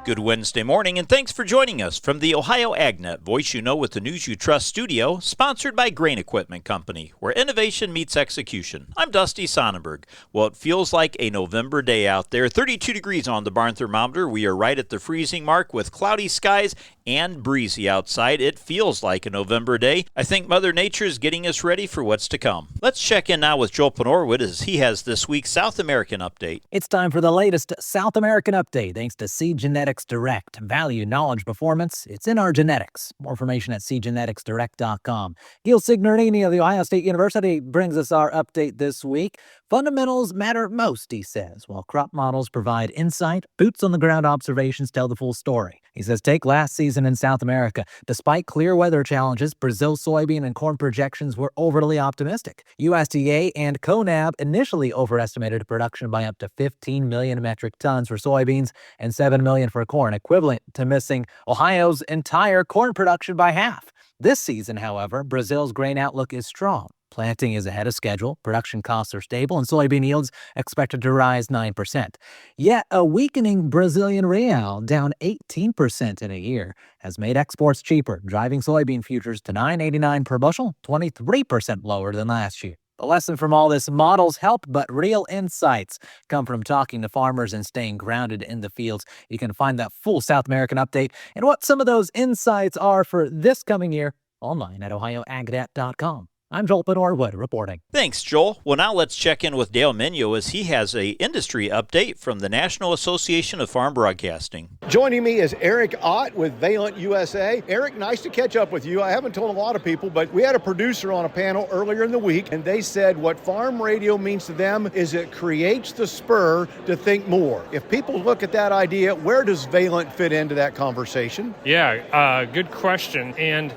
Good Wednesday morning, and thanks for joining us from the Ohio AgNet Voice You Know with the News You Trust studio, sponsored by Grain Equipment Company, where innovation meets execution. I'm Dusty Sonnenberg. Well, it feels like a November day out there. 32 degrees on the barn thermometer. We are right at the freezing mark with cloudy skies and breezy outside. It feels like a November day. I think Mother Nature is getting us ready for what's to come. Let's check in now with Joel Panorwood as he has this week's South American update. It's time for the latest South American update thanks to Seed Genetics Direct. Value, knowledge, performance, it's in our genetics. More information at seedgeneticsdirect.com. Gil Signorini of the Ohio State University brings us our update this week. Fundamentals matter most, he says, while crop models provide insight. Boots on the ground observations tell the full story. He says, take last season in South America. Despite clear weather challenges, Brazil soybean and corn projections were overly optimistic. USDA and CONAB initially overestimated production by up to 15 million metric tons for soybeans and 7 million for corn, equivalent to missing Ohio's entire corn production by half. This season, however, Brazil's grain outlook is strong. Planting is ahead of schedule, production costs are stable, and soybean yields expected to rise 9%. Yet a weakening Brazilian real, down 18% in a year, has made exports cheaper, driving soybean futures to $9.89 per bushel, 23% lower than last year. The lesson from all this: models help, but real insights come from talking to farmers and staying grounded in the fields. You can find that full South American update and what some of those insights are for this coming year online at ohioagnet.com. I'm Joel Panorwood reporting. Thanks, Joel. Well, now let's check in with Dale Minyo as he has an industry update from the National Association of Farm Broadcasting. Joining me is Eric Ott with Valent USA. Eric, nice to catch up with you. I haven't told a lot of people, but we had a producer on a panel earlier in the week, and they said what farm radio means to them is it creates the spur to think more. If people look at that idea, where does Valent fit into that conversation? Yeah, good question. And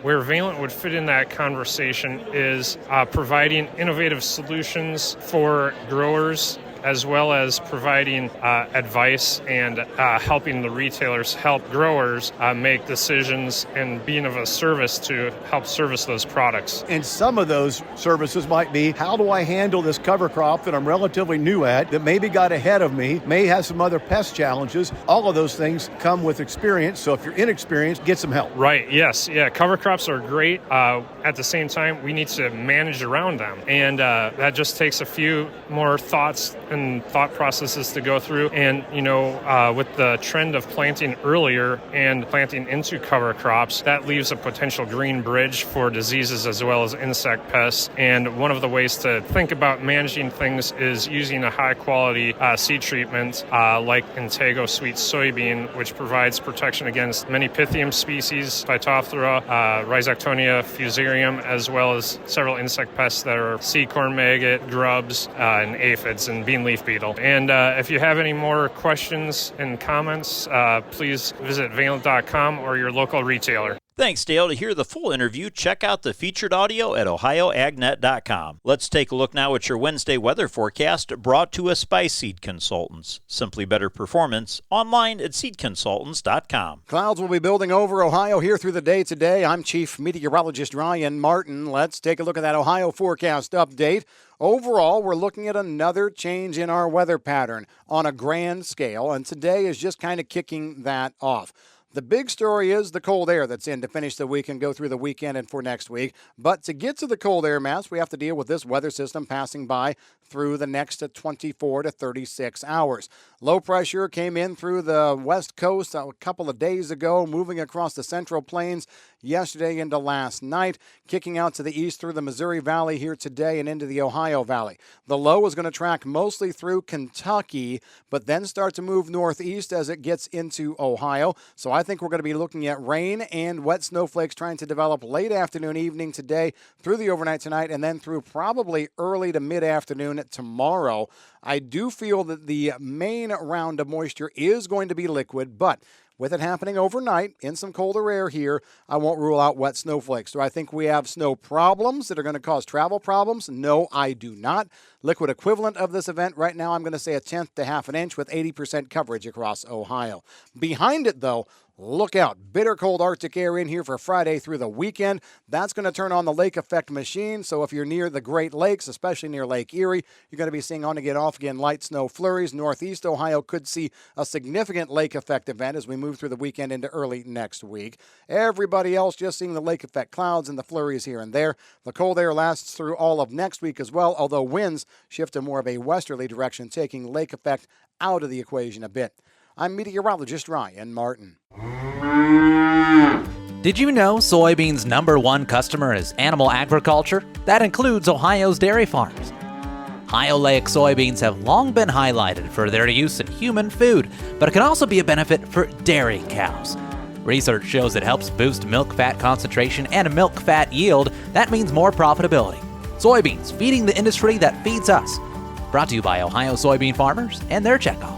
where Valent would fit in that conversation is providing innovative solutions for growers, as well as providing advice and helping the retailers help growers make decisions and being of a service to help service those products. And some of those services might be, how do I handle this cover crop that I'm relatively new at, that maybe got ahead of me, may have some other pest challenges? All of those things come with experience, so if you're inexperienced, get some help. Right, yes. Yeah, cover crops are great. At the same time, we need to manage around them. And that just takes a few more thoughts and thought processes to go through. And, with the trend of planting earlier and planting into cover crops, that leaves a potential green bridge for diseases as well as insect pests. And one of the ways to think about managing things is using a high-quality seed treatment like Intego Sweet Soybean, which provides protection against many Pythium species, Phytophthora, Rhizoctonia fusarium, as well as several insect pests that are seed corn maggot, grubs, and aphids, and bean leaf beetle. And if you have any more questions and comments, please visit valent.com or your local retailer. Thanks, Dale. To hear the full interview, check out the featured audio at ohioagnet.com. Let's take a look now at your Wednesday weather forecast brought to us by Seed Consultants. Simply better performance online at seedconsultants.com. Clouds will be building over Ohio here through the day today. I'm Chief Meteorologist Ryan Martin. Let's take a look at that Ohio forecast update. Overall, we're looking at another change in our weather pattern on a grand scale, and today is just kind of kicking that off. The big story is the cold air that's in to finish the week and go through the weekend and for next week. But to get to the cold air mass, we have to deal with this weather system passing by through the next 24 to 36 hours. Low pressure came in through the west coast a couple of days ago, moving across the central plains yesterday into last night, kicking out to the east through the Missouri Valley here today and into the Ohio Valley. The low is going to track mostly through Kentucky, but then start to move northeast as it gets into Ohio. So I think we're going to be looking at rain and wet snowflakes trying to develop late afternoon, evening today, through the overnight tonight, and then through probably early to mid-afternoon tomorrow. I do feel that the main round of moisture is going to be liquid, but with it happening overnight in some colder air here, I won't rule out wet snowflakes. Do I think we have snow problems that are going to cause travel problems? No, I do not. Liquid equivalent of this event right now, I'm going to say 1/10 to 1/2 inch with 80% coverage across Ohio. Behind it, though, look out. Bitter cold Arctic air in here for Friday through the weekend. That's going to turn on the lake effect machine. So if you're near the Great Lakes, especially near Lake Erie, you're going to be seeing on again, off again light snow flurries. Northeast Ohio could see a significant lake effect event as we move through the weekend into early next week. Everybody else just seeing the lake effect clouds and the flurries here and there. The cold air lasts through all of next week as well, although winds shift to more of a westerly direction, taking lake effect out of the equation a bit. I'm meteorologist Ryan Martin. Did you know soybeans' #1 customer is animal agriculture? That includes Ohio's dairy farms. High oleic soybeans have long been highlighted for their use in human food, but it can also be a benefit for dairy cows. Research shows it helps boost milk fat concentration and milk fat yield. That means more profitability. Soybeans, feeding the industry that feeds us. Brought to you by Ohio soybean farmers and their checkoff.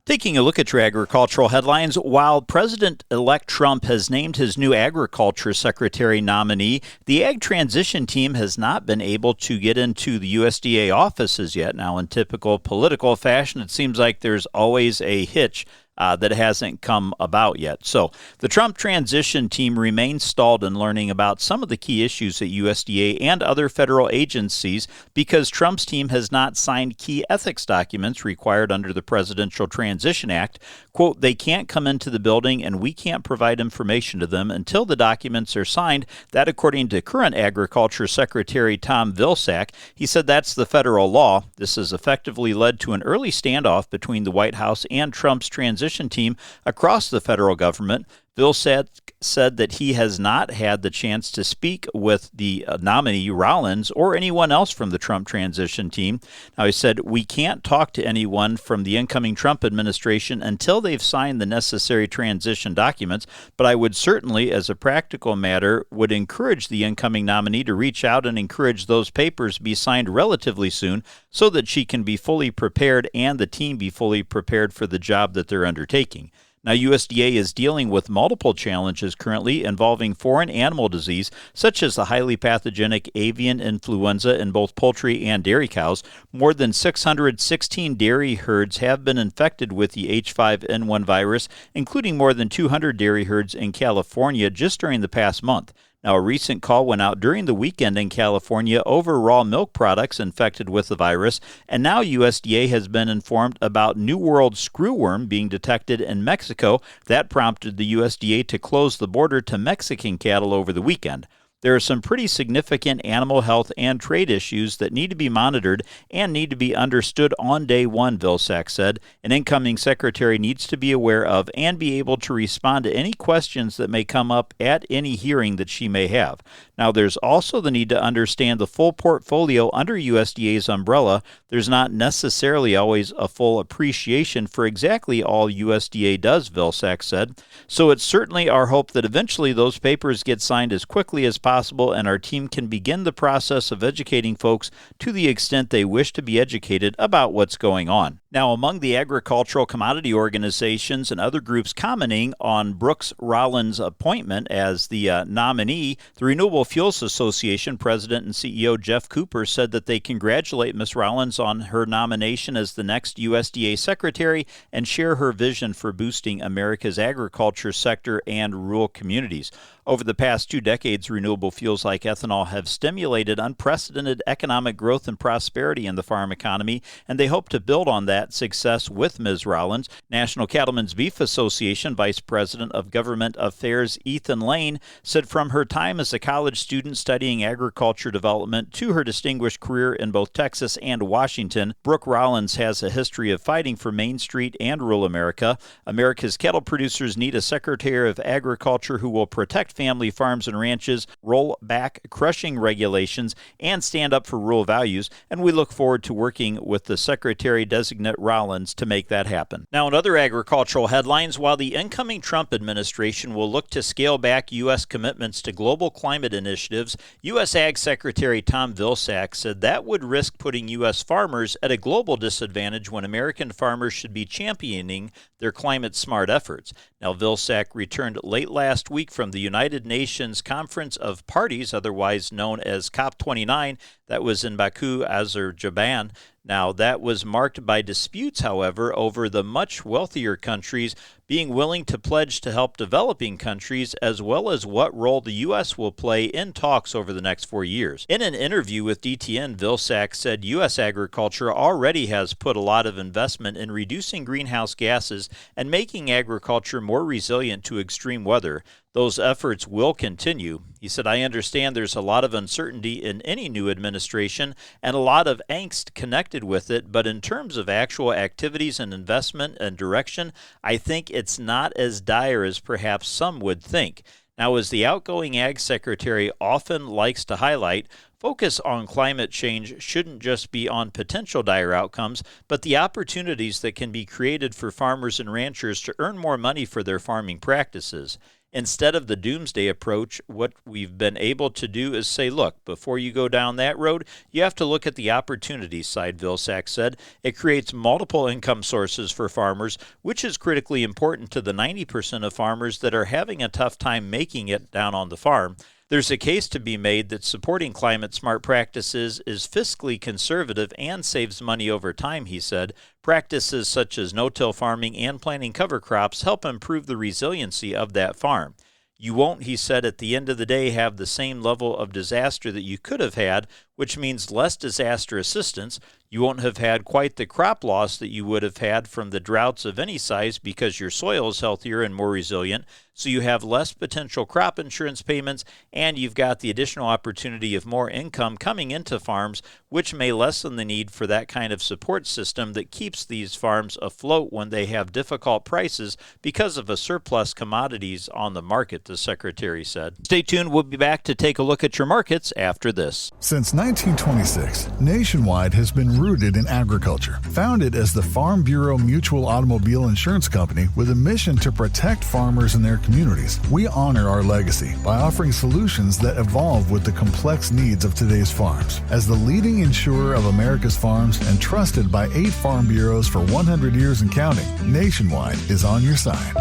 Taking a look at your agricultural headlines, while President-elect Trump has named his new agriculture secretary nominee, the Ag Transition Team has not been able to get into the USDA offices yet. Now, in typical political fashion, it seems like there's always a hitch that hasn't come about yet. So the Trump transition team remains stalled in learning about some of the key issues at USDA and other federal agencies because Trump's team has not signed key ethics documents required under the Presidential Transition Act. Quote, they can't come into the building and we can't provide information to them until the documents are signed. That, according to current Agriculture Secretary Tom Vilsack, he said that's the federal law. This has effectively led to an early standoff between the White House and Trump's transition team across the federal government. Vilsack said that he has not had the chance to speak with the nominee, Rollins, or anyone else from the Trump transition team. Now, he said, we can't talk to anyone from the incoming Trump administration until they've signed the necessary transition documents, but I would certainly, as a practical matter, would encourage the incoming nominee to reach out and encourage those papers be signed relatively soon so that she can be fully prepared and the team be fully prepared for the job that they're undertaking. Now, USDA is dealing with multiple challenges currently involving foreign animal disease, such as the highly pathogenic avian influenza in both poultry and dairy cows. More than 616 dairy herds have been infected with the H5N1 virus, including more than 200 dairy herds in California just during the past month. Now, a recent call went out during the weekend in California over raw milk products infected with the virus, and now USDA has been informed about New World screwworm being detected in Mexico. That prompted the USDA to close the border to Mexican cattle over the weekend. There are some pretty significant animal health and trade issues that need to be monitored and need to be understood on day one, Vilsack said. An incoming secretary needs to be aware of and be able to respond to any questions that may come up at any hearing that she may have. Now, there's also the need to understand the full portfolio under USDA's umbrella. There's not necessarily always a full appreciation for exactly all USDA does, Vilsack said. So it's certainly our hope that eventually those papers get signed as quickly as possible and our team can begin the process of educating folks to the extent they wish to be educated about what's going on. Now, among the agricultural commodity organizations and other groups commenting on Brooks Rollins' appointment as the nominee, the Renewable Fuels Association President and CEO Jeff Cooper said that they congratulate Ms. Rollins on her nomination as the next USDA Secretary and share her vision for boosting America's agriculture sector and rural communities. Over the past 2 decades, renewable fuels like ethanol have stimulated unprecedented economic growth and prosperity in the farm economy, and they hope to build on that success with Ms. Rollins. National Cattlemen's Beef Association Vice President of Government Affairs Ethan Lane said from her time as a college student studying agriculture development to her distinguished career in both Texas and Washington, Brooke Rollins has a history of fighting for Main Street and rural America. America's cattle producers need a Secretary of Agriculture who will protect family farms and ranches, roll back crushing regulations, and stand up for rural values, and we look forward to working with the Secretary-designate Rollins to make that happen. Now, in other agricultural headlines, while the incoming Trump administration will look to scale back U.S. commitments to global climate initiatives, U.S. Ag Secretary Tom Vilsack said that would risk putting U.S. farmers at a global disadvantage when American farmers should be championing their climate-smart efforts. Now, Vilsack returned late last week from the United Nations Conference of Parties, otherwise known as COP29, that was in Baku, Azerbaijan. Now, that was marked by disputes, however, over the much wealthier countries being willing to pledge to help developing countries, as well as what role the U.S. will play in talks over the next 4 years. In an interview with DTN, Vilsack said U.S. agriculture already has put a lot of investment in reducing greenhouse gases and making agriculture more resilient to extreme weather. Those efforts will continue. He said, I understand there's a lot of uncertainty in any new administration and a lot of angst connected with it, but in terms of actual activities and investment and direction, I think it's not as dire as perhaps some would think. Now, as the outgoing Ag Secretary often likes to highlight, focus on climate change shouldn't just be on potential dire outcomes, but the opportunities that can be created for farmers and ranchers to earn more money for their farming practices. Instead of the doomsday approach, what we've been able to do is say, look, before you go down that road, you have to look at the opportunity side, Vilsack said. It creates multiple income sources for farmers, which is critically important to the 90% of farmers that are having a tough time making it down on the farm. There's a case to be made that supporting climate-smart practices is fiscally conservative and saves money over time, he said. Practices such as no-till farming and planting cover crops help improve the resiliency of that farm. You won't, he said, at the end of the day have the same level of disaster that you could have had, which means less disaster assistance. You won't have had quite the crop loss that you would have had from the droughts of any size because your soil is healthier and more resilient, so you have less potential crop insurance payments, and you've got the additional opportunity of more income coming into farms, which may lessen the need for that kind of support system that keeps these farms afloat when they have difficult prices because of a surplus commodities on the market, the Secretary said. Stay tuned. We'll be back to take a look at your markets after this. Since 1926, Nationwide has been rooted in agriculture. Founded as the Farm Bureau Mutual Automobile Insurance Company with a mission to protect farmers and their communities, we honor our legacy by offering solutions that evolve with the complex needs of today's farms. As the leading insurer of America's farms and trusted by 8 farm bureaus for 100 years and counting, Nationwide is on your side.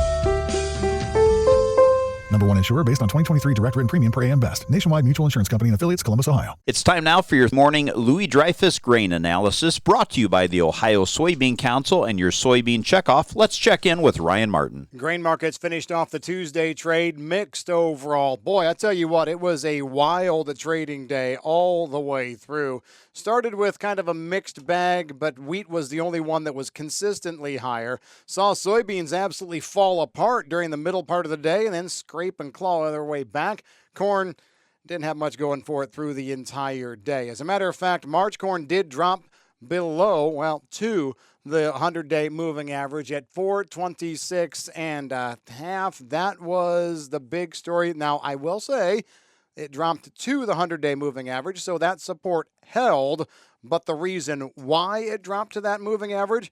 Number 1 insurer based on 2023 direct written premium per AM Best. Nationwide Mutual Insurance Company and affiliates, Columbus, Ohio. It's time now for your morning Louis Dreyfus grain analysis, brought to you by the Ohio Soybean Council and your soybean checkoff. Let's check in with Ryan Martin. Grain markets finished off the Tuesday trade mixed overall. Boy, I tell you what, it was a wild trading day all the way through. Started with kind of a mixed bag, but wheat was the only one that was consistently higher. Saw soybeans absolutely fall apart during the middle part of the day and then scrape and claw their way back. Corn didn't have much going for it through the entire day. As a matter of fact, March corn did drop below, to the 100-day moving average at 426 and a half. That was the big story. Now, I will say it dropped to the 100-day moving average, so that support held. But the reason why it dropped to that moving average,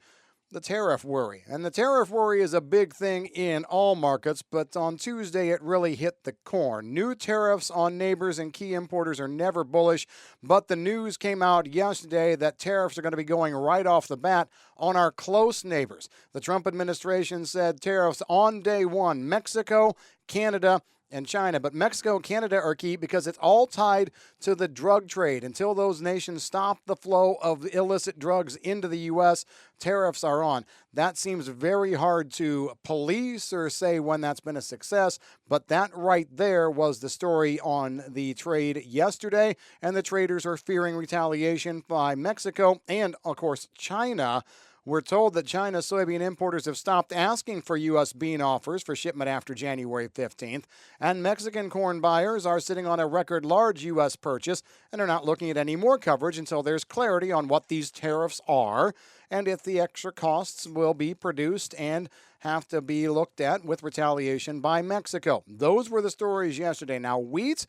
the tariff worry. And the tariff worry is a big thing in all markets, but on Tuesday it really hit the corn. New tariffs on neighbors and key importers are never bullish, but the news came out yesterday that tariffs are going to be going right off the bat on our close neighbors. The Trump administration said tariffs on day one, Mexico, Canada, and China. But Mexico and Canada are key because it's all tied to the drug trade. Until those nations stop the flow of illicit drugs into the U.S., tariffs are on. That seems very hard to police or say when that's been a success, but that right there was the story on the trade yesterday, and the traders are fearing retaliation by Mexico and, of course, China. We're told that China's soybean importers have stopped asking for U.S. bean offers for shipment after January 15th, and Mexican corn buyers are sitting on a record large U.S. purchase and are not looking at any more coverage until there's clarity on what these tariffs are and if the extra costs will be produced and have to be looked at with retaliation by Mexico. Those were the stories yesterday. Now, wheat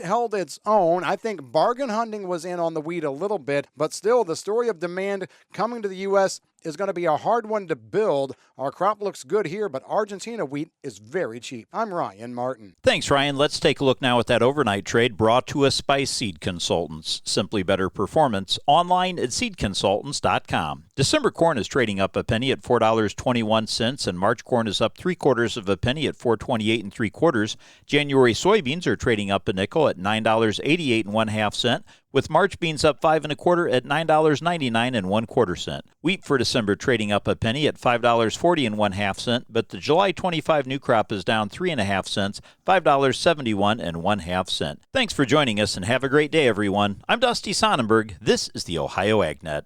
held its own. I think bargain hunting was in on the wheat a little bit, but still the story of demand coming to the U.S. is going to be a hard one to build. Our crop looks good here, but Argentina wheat is very cheap. I'm Ryan Martin. Thanks, Ryan. Let's take a look now at that overnight trade brought to us by Seed Consultants. Simply better performance online at seedconsultants.com. December corn is trading up a penny at $4.21, and March corn is up 3/4 of a penny at $4.28 3/4. January soybeans are trading up a nickel at $9.88 1/2 cents, with March beans up 5 1/4 at $9.99 1/4 cents. Wheat for December trading up a penny at $5.40 1/2 cents, but the July 25 new crop is down 3 1/2 cents, $5.71 1/2 cents. Thanks for joining us and have a great day, everyone. I'm Dusty Sonnenberg. This is the Ohio AgNet.